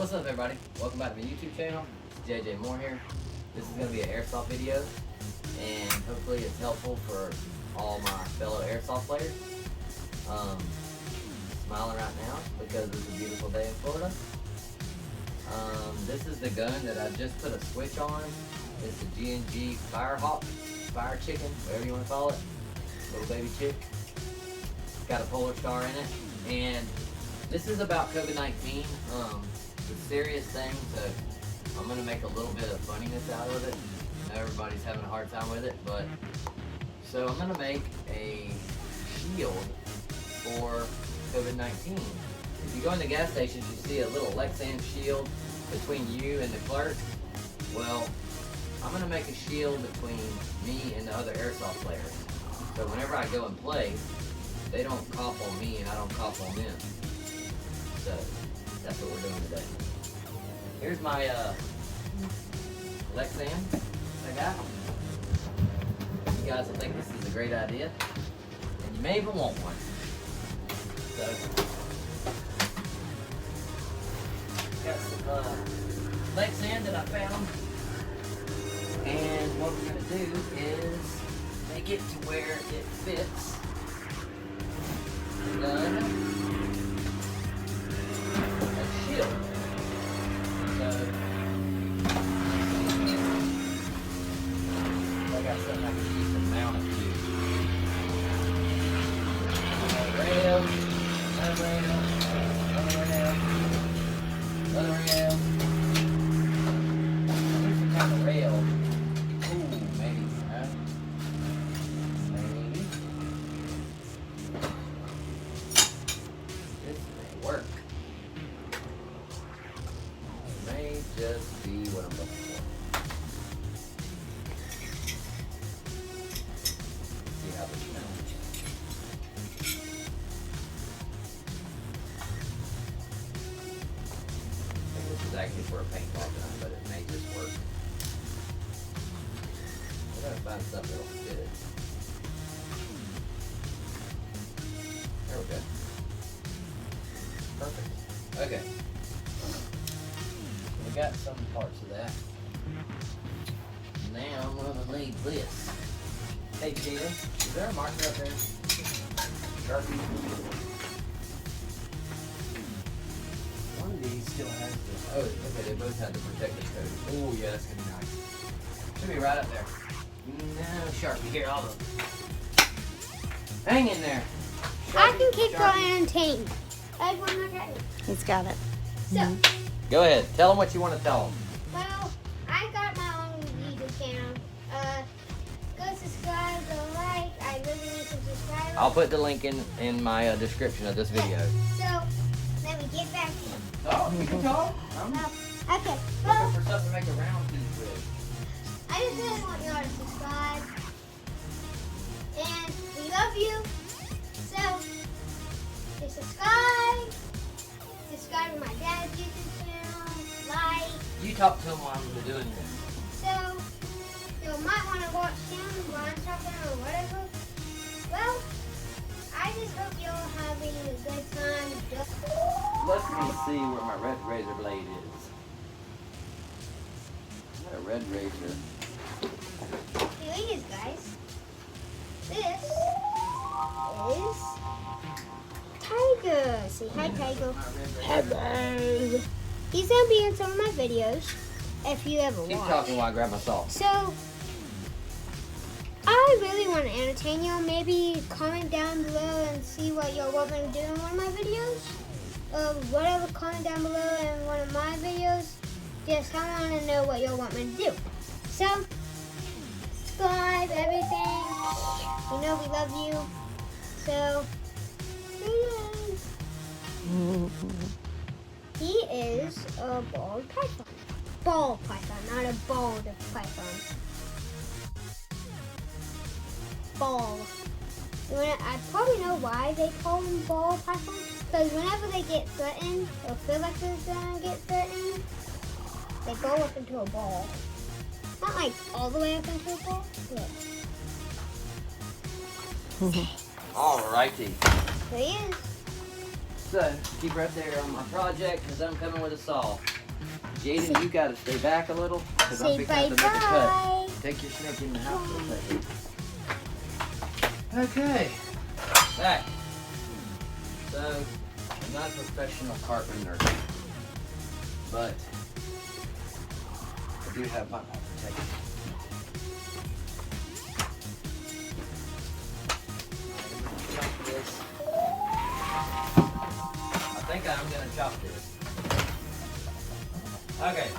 What's up, everybody? Welcome back to my YouTube channel. It's JJ Moore here. This is going to be an Airsoft video, and hopefully it's helpful for all my fellow Airsoft players. Smiling right now because it's a beautiful day in Florida. This is the gun that I just put a switch on. It's the G&G Firehawk, Fire Chicken, whatever you want to call it. Little baby chick. It's got a polar star in it. And this is about COVID-19. The serious thing, so I'm going to make a little bit of funniness out of it. I know everybody's having a hard time with it, but so I'm going to make a shield for COVID-19. If you go in the gas stations, you see a little Lexan shield between you and the clerk. Well, I'm going to make a shield between me and the other Airsoft players. So whenever I go and play, they don't cop on me and I don't cop on them. So that's what we're doing today. Here's my Lexan I got. You guys will think this is a great idea, and you may even want one. So, got some Lexan that I found, and what we're going to do is make it to where it fits the gun. Something I can use to mount it to. Another rail, another rail, another rail, another rail. Here's some kind of rail. Ooh, maybe, huh? Maybe. This may work. It may just be what I'm looking for. Actually for a paintball gun, but it may just work. We gotta find something that'll fit it. There we go. Perfect. Okay. We got some parts of that. Now I'm gonna need this. Hey Gina, is there a marker up there? Sharpie. One of these still has this. Oh, okay, they both have the protective coating. Oh, yeah, that's gonna be nice. Should be right up there. No, Sharpie, here, I'll look. Hang in there. Sharpie, I can keep going untamed. I have one more guy. He's got it. So, go ahead. Tell them what you want to tell them. well, I got my own YouTube channel. Go subscribe, go like. I really need some subscribers. I'll put the link in my description of this video. So, let me get back to you. Oh, you can talk. I'm Okay, well, looking for something to make a round piece with. I just really want y'all to subscribe. And we love you. So, just subscribe. Subscribe to my dad's YouTube channel. Like. You talk to them while I'm doing this. So, you might want to watch him while I'm talking or whatever. Well, I just hope you're having a good time. Let me see where my red razor blade is. I got a red razor. Here it is, guys. This is Tiger. Say hi, Tiger. Hello. He's gonna be in some of my videos if you ever Keep watch. talking while I grab my salt. So, I really want to entertain y'all. Maybe comment down below and see what y'all want me to do in one of my videos. Whatever, comment down below in one of my videos. Just I want to know what y'all want me to do. So, subscribe, everything. You know we love you. So, he is a bald python. Ball python, not a bald python. Ball. I probably know why they call them ball pythons. Because whenever they get threatened or feel like they're gonna get threatened, they go up into a ball. Not like all the way up into a ball. Yeah. Alrighty. There he is. So, keep right there on my project because I'm coming with a saw. Jaden, you gotta stay back a little because I'm Say fixing to have to make a cut. bye-bye. Take your snake in the house for a second. Okay, back. So, I'm not a professional carpenter, but I do have my protection. Chop this. I think I'm gonna chop this. Okay.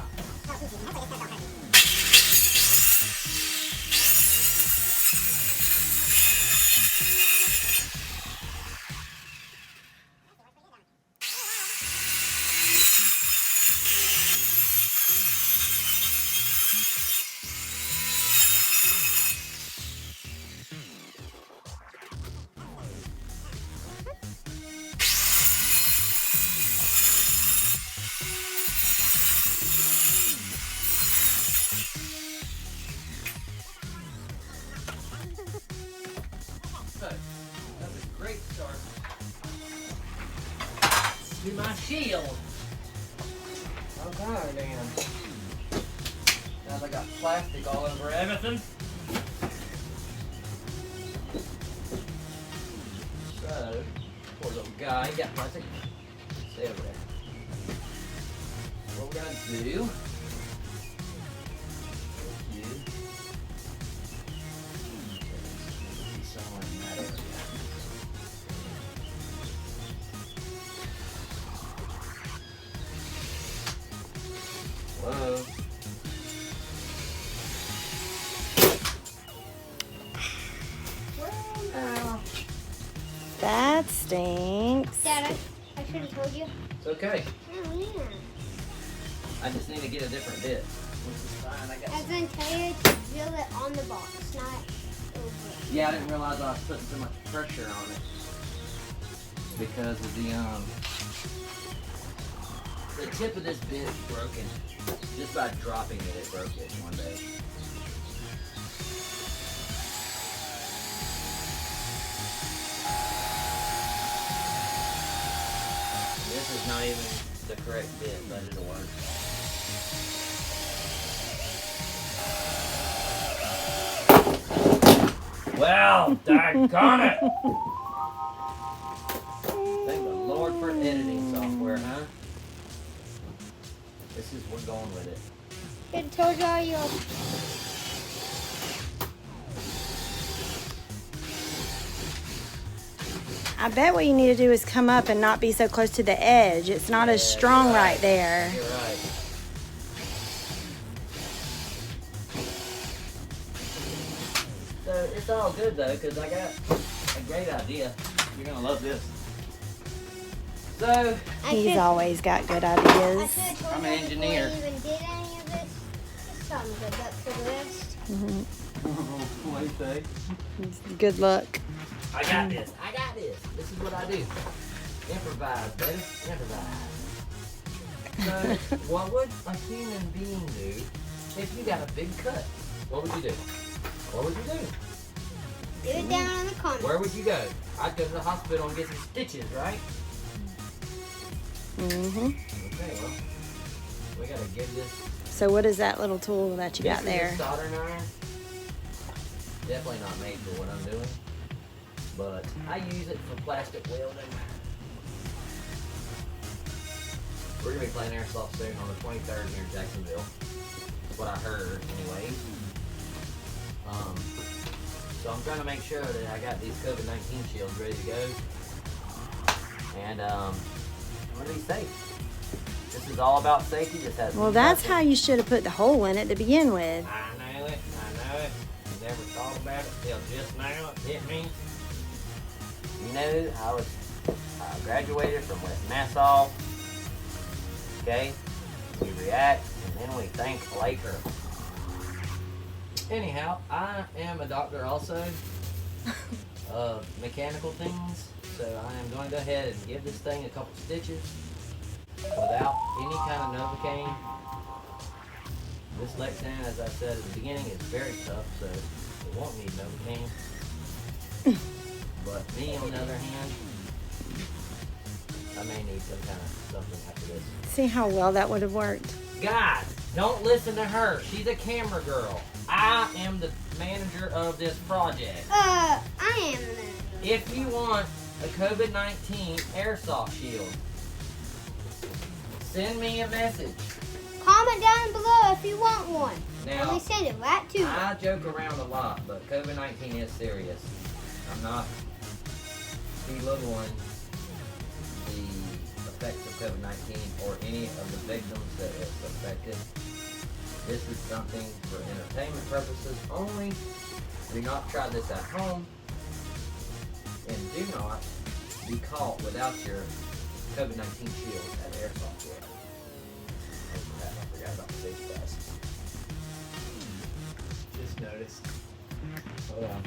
So, that was a great start to my shield. Okay, then. Now I got plastic all over everything. So, poor little guy, he got plastic. Stay over there. What we're gonna do. Somewhere in that area. Whoa. Well, now. That stinks. Dad, I should have told you. It's okay. Oh, yeah. I just need to get a different bit. Which is fine, I I guess. was going to tell you to drill it on the box, not over it. Yeah, I didn't realize I was putting so much pressure on it. Because of the tip of this bit is broken. Just by dropping it, it broke it one day. This is not even the correct bit, but it'll work. Well, daggone it! Thank the Lord for editing software, huh? This is, we're going with it. I told you all your... I bet what you need to do is come up and not be so close to the edge. It's not as strong right there. You're right. So it's all good though, because I got a great idea. You're gonna love this. So He's always got good I ideas. should have told I'm you an engineer. before you even did any of this. Just tell me good luck for the rest. what do you say? Good luck. I got this. I got this. This is what I do. Improvise, baby. Improvise. So, what would a human being do if you got a big cut? What would you do? What would you do? Do it down in the comments. Where would you go? I'd go to the hospital and get some stitches, right? Mm-hmm. Okay, well, we gotta give this. So what is that little tool that you got This is there? a soldering iron. Definitely not made for what I'm doing, but I use it for plastic welding. We're gonna be playing Airsoft soon on the 23rd here in Jacksonville. That's what I heard, anyways. So I'm trying to make sure that I got these COVID-19 shields ready to go, and I'm gonna be safe. This is all about safety. This has Well, that's how you should have put the hole in it to begin with. I know it. Never thought about it till just now. It hit me. You know, I graduated from West Nassau. Okay, we react and then we think later. Anyhow, I am a doctor also of mechanical things, so I am going to go ahead and give this thing a couple stitches without any kind of Novocaine. This Lexan, as I said at the beginning, is very tough, so it won't need Novocaine. But me, on the other hand, I may need some kind of something after this. See how well that would have worked. Guys, don't listen to her. She's a camera girl. I am the manager of this project. I am the manager. If you want a COVID-19 airsoft shield, send me a message. Comment down below if you want one. Now, and we send it right to you. I joke around a lot, but COVID-19 is serious. I'm not belittling the effects of COVID-19 or any of the victims that it's affected. This is something for entertainment purposes only. Do not try this at home. And do not be caught without your COVID-19 shield at Airsoft World. Oh crap, I forgot about the safety glasses. Just noticed. Hold on.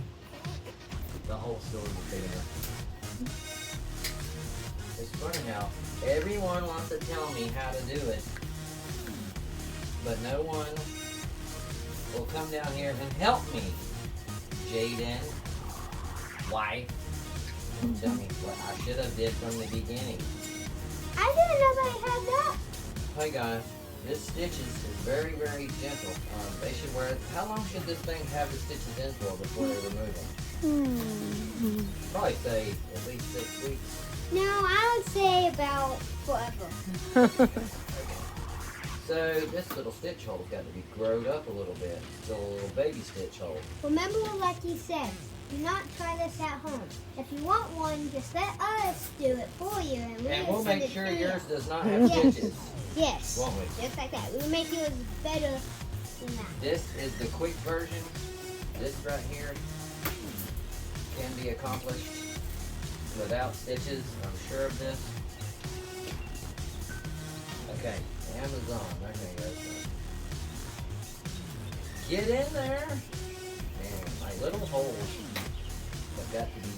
The whole store is big enough. It's funny how everyone wants to tell me how to do it, but no one will come down here and help me. Jaden, wife, will tell me what I should have did from the beginning. I didn't know they had that. Hey guys, this stitches is very, very gentle. They should wear it. How long should this thing have the stitches in for before they remove them? Probably say at least 6 weeks. No, I would say about forever. So this little stitch hole's got to be growed up a little bit. Still a little baby stitch hole. Remember what Lucky said. Do not try this at home. If you want one, just let us do it for you. And we'll send make it sure to yours you. does not have stitches. Yes. Won't we? Just like that. We'll make yours better than that. This is the quick version. This right here can be accomplished without stitches. I'm sure of this. Okay, Amazon. Okay, guys. Get in there. Man, my little holes have got to be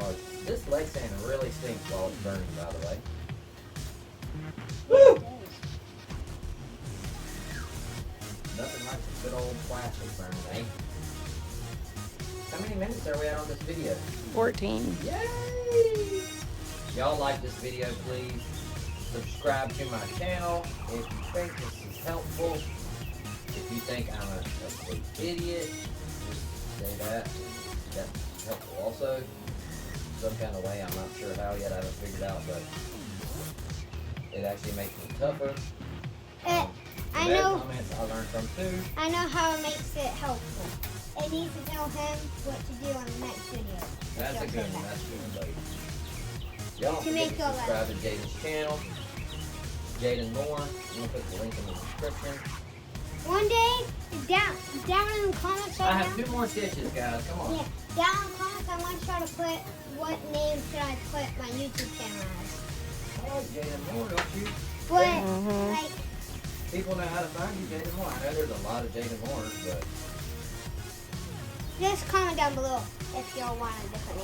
large. This leg sand really stinks while it's burning, by the way. Woo! Nothing like some good old plastic burn, eh? How many minutes are we at on this video? 14. Yay! Y'all like this video, please. Subscribe to my channel if you think this is helpful. If you think I'm a complete idiot, just say that. That's helpful also. Some kind of way, I'm not sure how yet, I haven't figured out, but it actually makes me tougher. I know. Comments I learned from too. I know how it makes it helpful. It needs to tell him what to do on the next video. That's a good one. That's a good one, buddy. Y'all don't To forget make to your subscribe to Jaden's channel. Jaden Moore. I'm gonna put the link in the description. One day, down in the comments I right have now. 2 more stitches, guys. Come on. Yeah, down in the comments, I want you to put what name should I put my YouTube channel as. I like Jaden Moore, don't you? What, Mhm. like, People know how to find you, Jaden Moore. I know there's a lot of Jaden Moores, but just comment down below if y'all want a different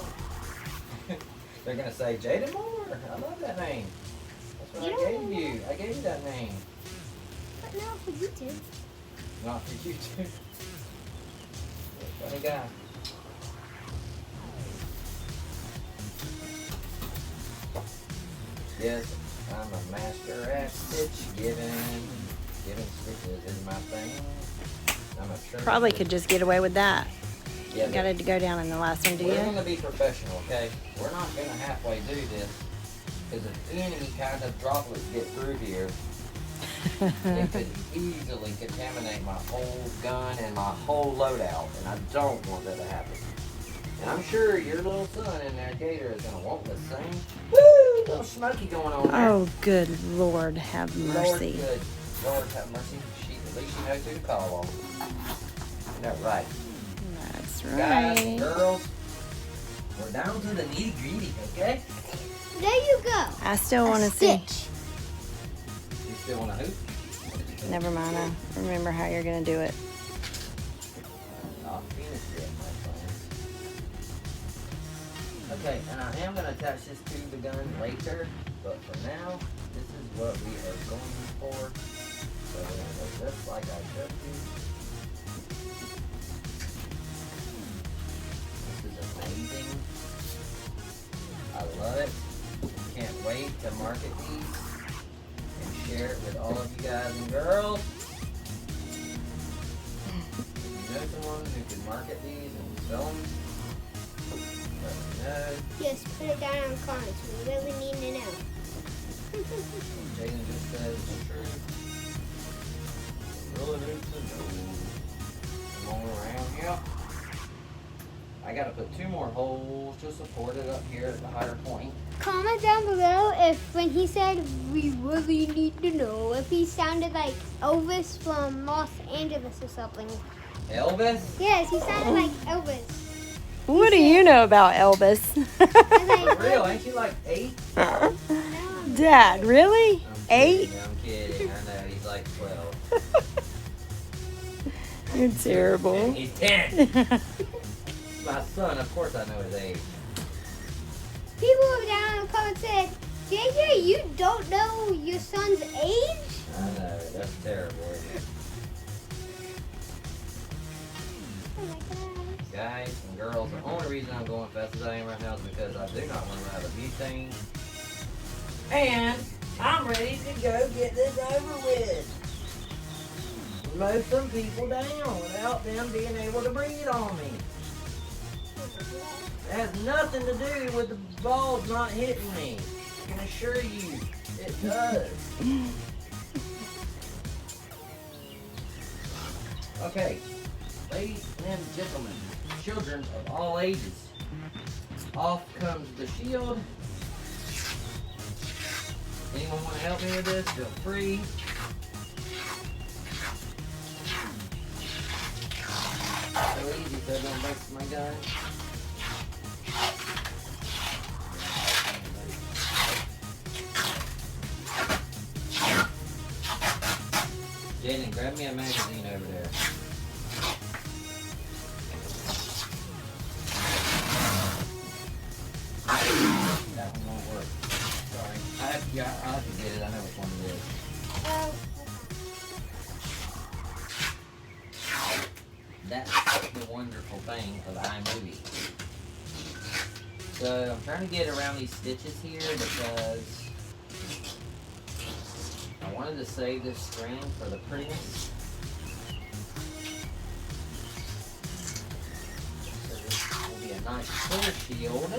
name. they're gonna say Jaden Moore. I love that name. That's what I gave you. I gave you that name. But not for YouTube. Not for you too. Funny guy. Yes, I'm a master at stitch giving. Giving stitches is my thing. I'm a sure. Probably could just get away with that. Yeah, You got to go down in the last one, do we're you? gonna be professional, okay? We're not gonna halfway do this. Because if any kind of droplets get through here, it could easily contaminate my whole gun and my whole loadout, and I don't want that to happen. And I'm sure your little son in there, Gator, is going to want the same. Woo! Little smoky going on there. Oh, good Lord, have Lord, mercy. good. Lord, have mercy. At least she knows who to call on. Isn't that right? That's Guys and right. girls, we're down to the nitty-gritty, okay? There you go. I still want to see. Stitch. You still want to hoop? Never mind. I remember how you're going to do it. Not finished yet, my friends. Okay, and I am going to attach this to the gun later, but for now, this is what we are going for. So we're going to go just like I showed you. This is amazing. to market these and share it with all of you guys and girls. If you know someone who can market these and sell them, let me know. Just put it down in the comments. We really need to know. Jaden just says it's true. Really need to know. Come on around here. I gotta put 2 more holes to support it up here at the higher point. Comment down below if when he said we really need to know if he sounded like Elvis from Los Angeles or something. Elvis? Yes, he sounded like Elvis. What do you know about Elvis? For real, ain't you like 8? Dad, really? I'm 8? kidding, I'm kidding. I know, he's like 12. You're terrible. He's 10. My son, of course I know his age. People down in the comments said, JJ, you don't know your son's age? I know, that's terrible, isn't it? Oh my gosh. Guys and girls, the only reason I'm going fast as I am right now is because I do not want to ride a butane. And I'm ready to go get this over with. Mow some people down without them being able to breathe on me. It has nothing to do with the balls not hitting me. I can assure you, it does. Okay, ladies and gentlemen, children of all ages, off comes the shield. Anyone want to help me with this? Feel free. So easy, so don't break my gun. Jaden, grab me a magazine over there. That one won't work. Sorry. I'll have to get it. I know which one it is. That's the wonderful thing of iMovie. So I'm trying to get around these stitches here because I wanted to save this string for the prettiness. So this will be a nice clear shield.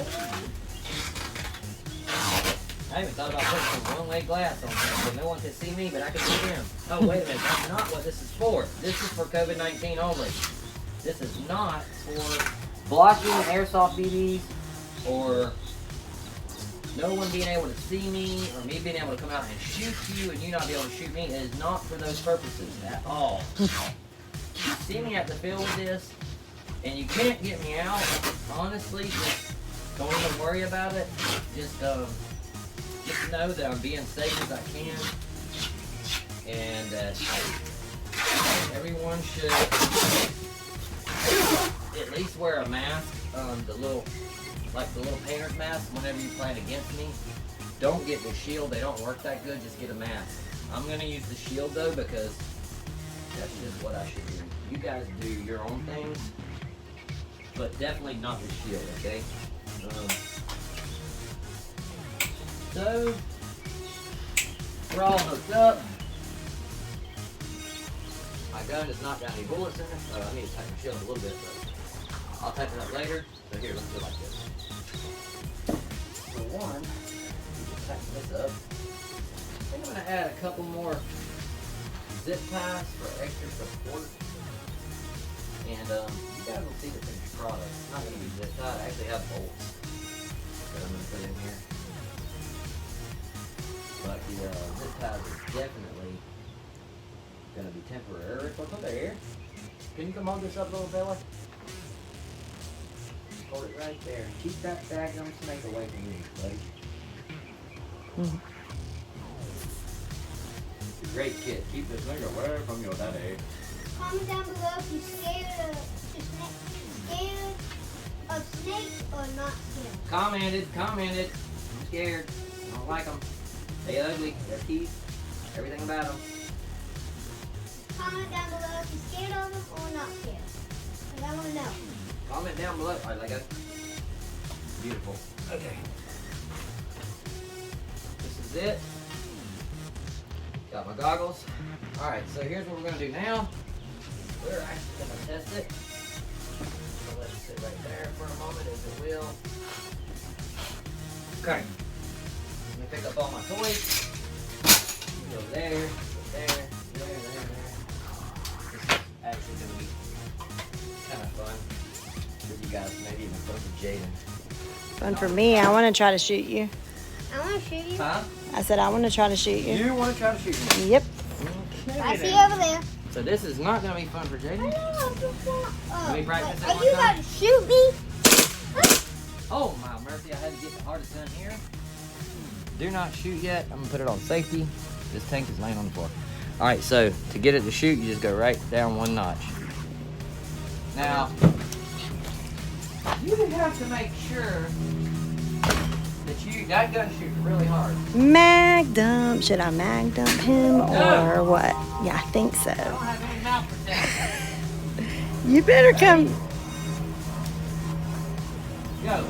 I even thought about putting some one-way glass on here so no one can see me, but I can see them. Oh, wait a minute, that's not what this is for. This is for COVID-19 only. This is not for blocking airsoft BBs or no one being able to see me or me being able to come out and shoot you and you not be able to shoot me. It is not for those purposes at all. You see me at the field with this and you can't get me out, honestly, just don't even worry about it. Just know that I'm being safe as I can and that everyone should at least wear a mask, the little painter's mask whenever you plan against me. Don't get the shield, they don't work that good, just get a mask. I'm gonna use the shield though because that's just what I should do. You guys do your own things, but definitely not the shield, okay? So, we're all hooked up. My gun does not got any bullets in it, so I need to tighten my shield a little bit, but I'll tighten it up later. So here, let's do it like this. For one, just tighten this up. I think I'm going to add a couple more zip ties for extra support. And you guys will see the finished product. It's not going to be zip tied. I actually have bolts that I'm going to put in here. But the zip ties are definitely going to be temporary. What's up there? Can you come hold this up, little fella? Hold it right there. Keep that daggum snake away from you, buddy. It's a great kid. Keep the snake away from your daddy. Comment down below if you're scared of snakes or not scared. Commented. I'm scared. I don't like them. They ugly. Their teeth. Everything about them. Comment down below if you're scared of them or not scared. And I want to know. Comment down below. Alright, let go. Beautiful. Okay. This is is it. Got my goggles. Alright, so here's what we're going to do now. We're actually going to test it. I'll let it sit right there for a moment as it will. Okay. Let me pick up all my toys. Go there, there. This is actually going to be kind of fun for you guys, maybe even fun for Jaden. Fun for me. I want to try to shoot you. I want to shoot you. I said I want to try to shoot you. You want to try to shoot me? Yep. Okay, I see then. over there. So this is not going to be fun for Jaden. Let me practice it Are one you time. about to shoot me? Oh my mercy, I had to get the hardest gun here. Do not shoot yet. I'm going to put it on safety. This tank is laying on the floor. Alright, so to get it to shoot, you just go right down one notch. Now, you have to make sure that gun shoots really hard. Mag dump. Should I mag dump him or what? Yeah, I think so. I don't have any mouth protection. You better come. Go.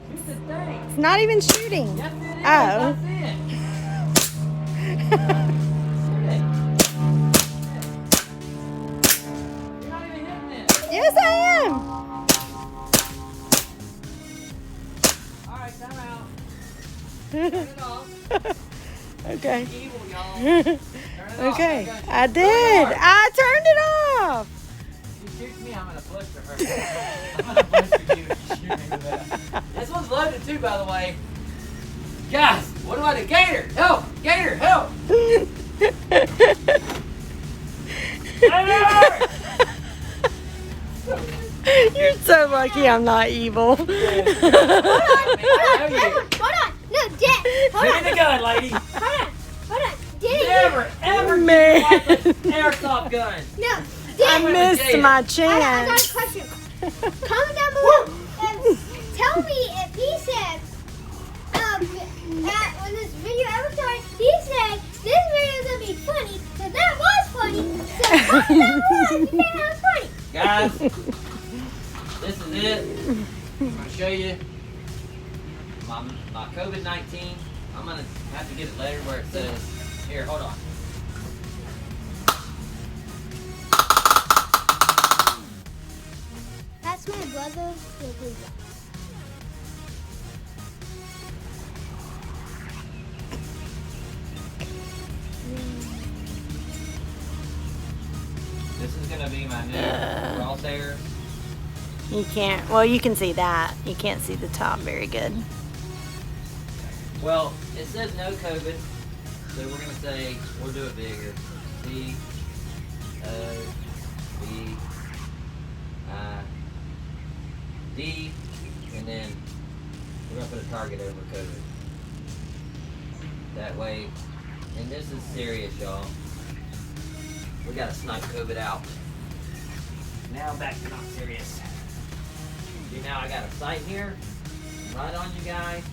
Shoot the thing. It's not even shooting. Yes, it is. Oh. That's it. You're not even hitting it. Yes, I am. Alright, time out. Turn it off. Okay. Evil, y'all. Turn it off. Okay. That gun I shoots really did. hard. I turned it off. If you shoot me, I'm gonna blister her. I'm gonna blister you if you shoot me with that. This one's loaded too, by the way. Guys, what do I do? Gator, help! Gator, help! Gator! You're so lucky I'm not evil. Hold on. No, Dad. Hold Give on. me the gun, lady. Hold on. Dad. Never Man. give me one of those airsoft guns. No. I Dad. missed my I got chance. a question. Comment down below and tell me if he said, that when this video ever started, he said this video is gonna be funny, so that was funny. So comment down below if you think that was funny. Guys, this is it. I'm gonna show you my COVID-19. I'm gonna have to get it later where it says, here, hold on. That's my brother. This is gonna be my new crosshairs. You can't. Well, you can see that. You can't see the top very good. Well, it says no COVID, so we're gonna say, we'll do it bigger. C O V I D, and then we're gonna put a target over COVID. That way, and this is serious, y'all. We gotta snipe COVID out. Now back to not serious. See, now I got a sight here, right on you guys.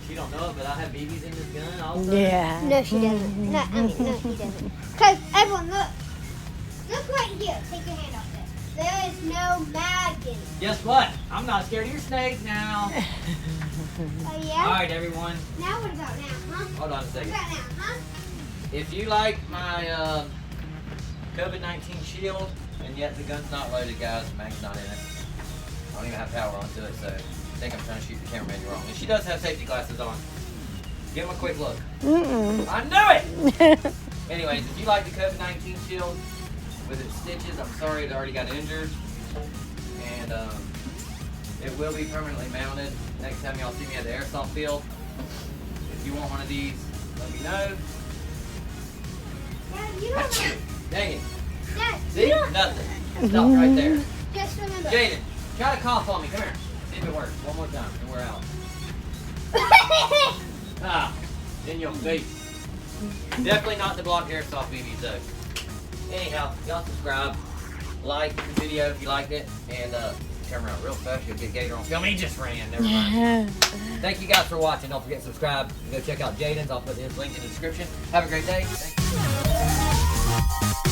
She don't know it, but I have BBs in this gun also. Yeah. No, she doesn't. No, no, she doesn't. Because everyone, look. Look right here. Take your hand off there. There is no magnet. Guess what? I'm not scared of your snake now. Oh, yeah? Alright, everyone. Now what about now, huh? Hold on a What second. about now, huh? If you like my COVID-19 shield, and yet the gun's not loaded, guys, the mag's not in it. I don't even have power onto it, so I think I'm trying to shoot the cameraman wrong. And she does have safety glasses on. Give him a quick look. Mm-mm. I knew it! Anyways, if you like the COVID-19 shield with its stitches, I'm sorry it already got injured. And it will be permanently mounted next time y'all see me at the Airsoft field. If you want one of these, let me know. Dad, you don't know. Dang it. Dad, See? you don't. Nothing. Stop right there. Just remember. Jaden, try to cough on me. Come here. See if it works. One more time, and we're out. Ah, in your face. Definitely not to block Airsoft BBs though. Anyhow, y'all subscribe, like the video if you liked it, and turn around real fast. You'll get Gator on film. He just ran. Never mind. Thank you guys for watching. Don't forget to subscribe. And go check out Jaden's. I'll put his link in the description. Have a great day. Thank you.